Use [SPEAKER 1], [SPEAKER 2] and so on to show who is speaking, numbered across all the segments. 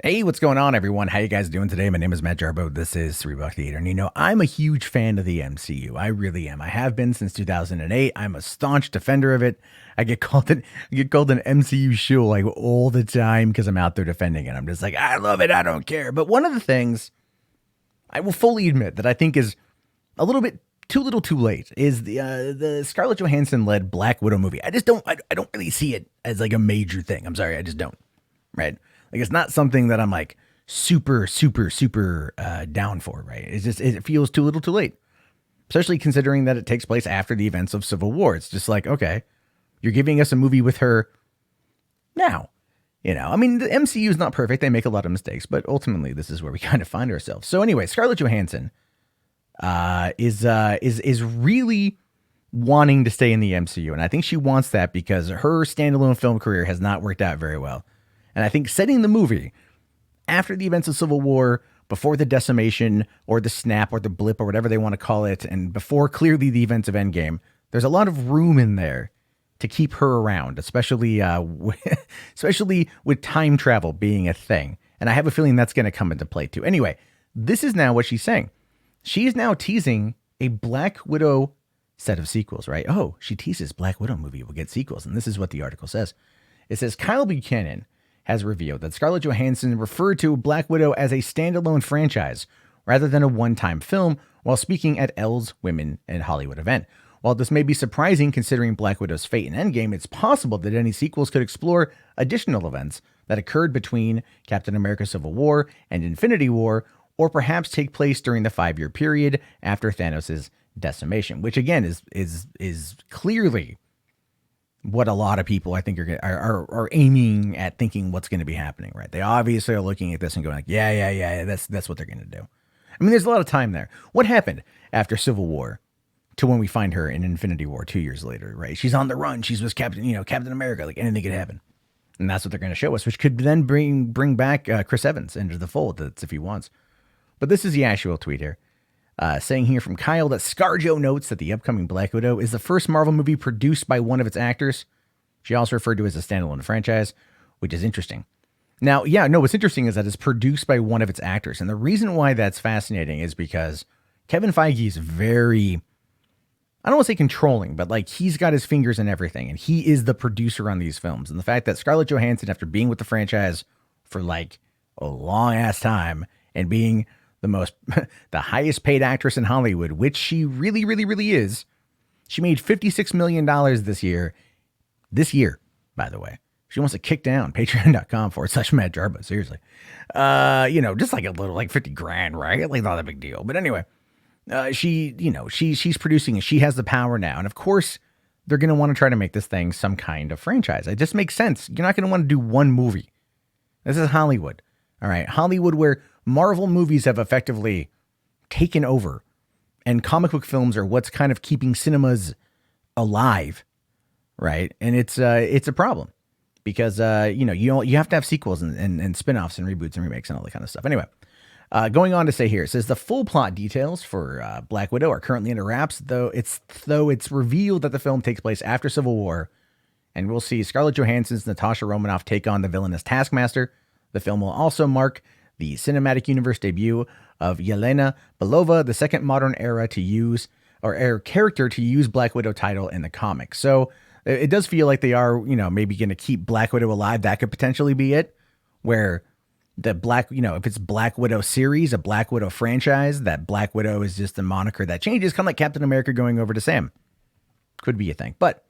[SPEAKER 1] Hey, what's going on, everyone? How you guys doing today? My name is Matt Jarbo. This is 3 Buck Theater. And I'm a huge fan of the MCU. I really am. I have been since 2008. I'm a staunch defender of it. I get called an MCU shill like all the time because I'm out there defending it. I'm just like, I love it. I don't care. But one of the things I will fully admit that I think is a little bit too little too late is the Scarlett Johansson led Black Widow movie. I don't really see it as like a major thing. I'm sorry. I just don't. Right. Like, it's not something that I'm like super down for, right? It feels too little too late, especially considering that it takes place after the events of Civil War. It's just like, okay, you're giving us a movie with her now. I mean, the MCU is not perfect. They make a lot of mistakes, but ultimately this is where we kind of find ourselves. So anyway, Scarlett Johansson is really wanting to stay in the MCU. And I think she wants that because her standalone film career has not worked out very well. And I think setting the movie after the events of Civil War, before the decimation or the snap or the blip or whatever they want to call it, and before clearly the events of Endgame, there's a lot of room in there to keep her around, especially with time travel being a thing. And I have a feeling that's going to come into play too. Anyway, this is now what she's saying. She is now teasing a Black Widow set of sequels, right? Oh, she teases Black Widow movie will get sequels. And this is what the article says. It says Kyle Buchanan has revealed that Scarlett Johansson referred to Black Widow as a standalone franchise rather than a one-time film while speaking at Elle's Women in Hollywood event. While this may be surprising considering Black Widow's fate in Endgame, it's possible that any sequels could explore additional events that occurred between Captain America Civil War and Infinity War, or perhaps take place during the 5-year period after Thanos' decimation, which again is clearly what a lot of people I think are aiming at thinking what's going to be happening, right? They obviously are looking at this and going like, yeah, that's what they're going to do. I mean, there's a lot of time there. What happened after Civil War to when we find her in Infinity War 2 years later, right? She's on the run. She's with Captain America. Like, anything could happen. And that's what they're going to show us, which could then bring back Chris Evans into the fold. That's if he wants. But this is the actual tweet here. Saying here from Kyle that ScarJo notes that the upcoming Black Widow is the first Marvel movie produced by one of its actors. She also referred to it as a standalone franchise, which is interesting. Now, what's interesting is that it's produced by one of its actors. And the reason why that's fascinating is because Kevin Feige is very, I don't want to say controlling, but like he's got his fingers in everything. And he is the producer on these films. And the fact that Scarlett Johansson, after being with the franchise for like a long ass time and being the highest paid actress in Hollywood, which she really is. She made $56 million this year. This year, by the way. She wants to kick down patreon.com/Matt Jarbo. Seriously. Just like a little, like 50 grand, right? Like not a big deal. But anyway, she's producing and she has the power now. And of course, they're going to want to try to make this thing some kind of franchise. It just makes sense. You're not going to want to do one movie. This is Hollywood. All right. Hollywood, where Marvel movies have effectively taken over and comic book films are what's kind of keeping cinemas alive, right? And it's a problem because, you have to have sequels and spin-offs and reboots and remakes and all that kind of stuff. Anyway, going on to say here, it says the full plot details for Black Widow are currently under wraps, though it's revealed that the film takes place after Civil War, and we'll see Scarlett Johansson's Natasha Romanoff take on the villainous Taskmaster. The film will also mark the cinematic universe debut of Yelena Belova, the second modern era character to use Black Widow title in the comics. So it does feel like they are, maybe going to keep Black Widow alive. That could potentially be it, where the if it's Black Widow series, a Black Widow franchise, that Black Widow is just a moniker that changes, kind of like Captain America going over to Sam. Could be a thing. But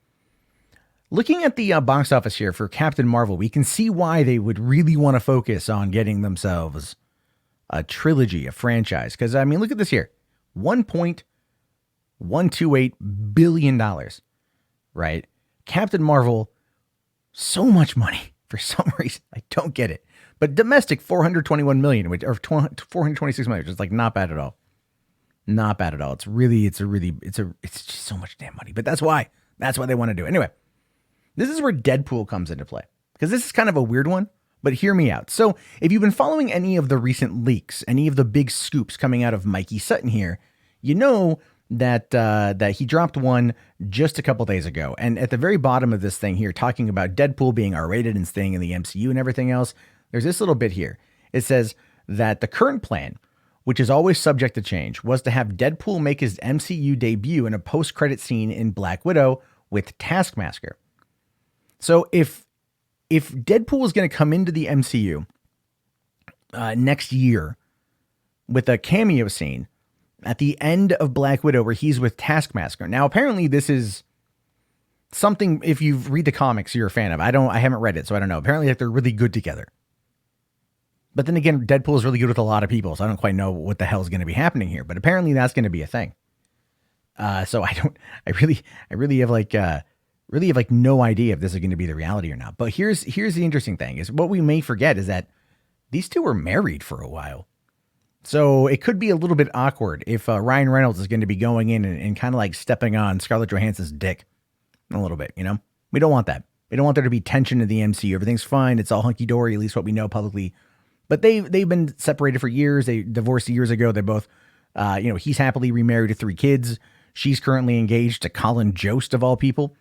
[SPEAKER 1] looking at the box office here for Captain Marvel, we can see why they would really want to focus on getting themselves a trilogy, a franchise. Because, I mean, look at this here. $1.128 billion, right? Captain Marvel, so much money for some reason. I don't get it. But domestic, $421 million, or $426 million, which is like not bad at all. Not bad at all. It's just so much damn money. But that's why they want to do it. Anyway. This is where Deadpool comes into play, because this is kind of a weird one, but hear me out. So if you've been following any of the recent leaks, any of the big scoops coming out of Mikey Sutton here, you know that he dropped one just a couple days ago. And at the very bottom of this thing here, talking about Deadpool being R-rated and staying in the MCU and everything else, there's this little bit here. It says that the current plan, which is always subject to change, was to have Deadpool make his MCU debut in a post-credit scene in Black Widow with Taskmaster. So if Deadpool is going to come into the MCU next year with a cameo scene at the end of Black Widow where he's with Taskmaster. Now, apparently this is something, if you read the comics, you're a fan of. I haven't read it, so I don't know. Apparently they're really good together. But then again, Deadpool is really good with a lot of people, so I don't quite know what the hell is going to be happening here. But apparently that's going to be a thing. So I really have no idea if this is going to be the reality or not. But here's the interesting thing is what we may forget is that these two were married for a while. So it could be a little bit awkward if Ryan Reynolds is going to be going in and kind of like stepping on Scarlett Johansson's dick a little bit, you know? We don't want that. We don't want there to be tension in the MCU. Everything's fine. It's all hunky-dory, at least what we know publicly. But they've been separated for years. They divorced years ago. They both, he's happily remarried to 3 kids. She's currently engaged to Colin Jost of all people.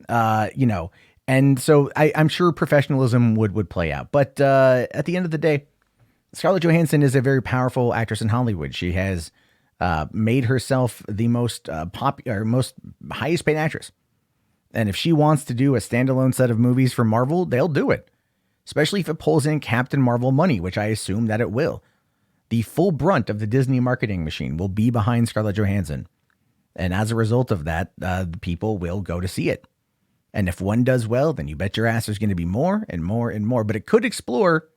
[SPEAKER 1] And so I'm sure professionalism would play out. But at the end of the day, Scarlett Johansson is a very powerful actress in Hollywood. She has made herself the most most highest paid actress. And if she wants to do a standalone set of movies for Marvel, they'll do it. Especially if it pulls in Captain Marvel money, which I assume that it will. The full brunt of the Disney marketing machine will be behind Scarlett Johansson. And as a result of that, the people will go to see it. And if one does well, then you bet your ass there's going to be more and more and more. But it could explore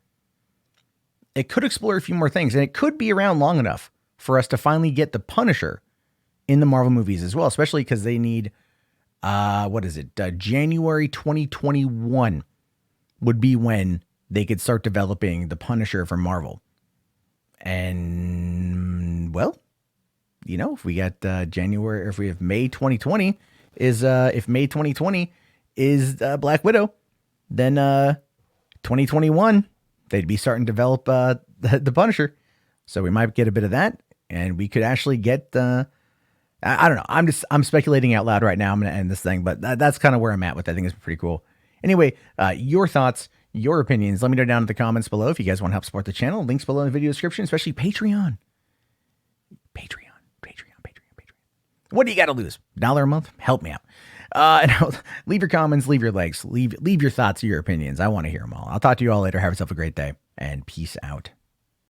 [SPEAKER 1] a few more things. And it could be around long enough for us to finally get the Punisher in the Marvel movies as well. Especially because they need, January 2021 would be when they could start developing the Punisher for Marvel. And, well, if we got January, or if we have May 2020 if May 2020 is Black Widow, then 2021, they'd be starting to develop the Punisher. So we might get a bit of that, and we could actually get, I don't know. I'm speculating out loud right now. I'm going to end this thing, but that's kind of where I'm at with that. I think it's pretty cool. Anyway, your thoughts, your opinions, let me know down in the comments below. If you guys want to help support the channel, links below in the video description, especially Patreon. What do you got to lose? $1 a month? Help me out. And leave your comments, leave your likes, leave your thoughts, your opinions. I want to hear them all. I'll talk to you all later. Have yourself a great day, and peace out.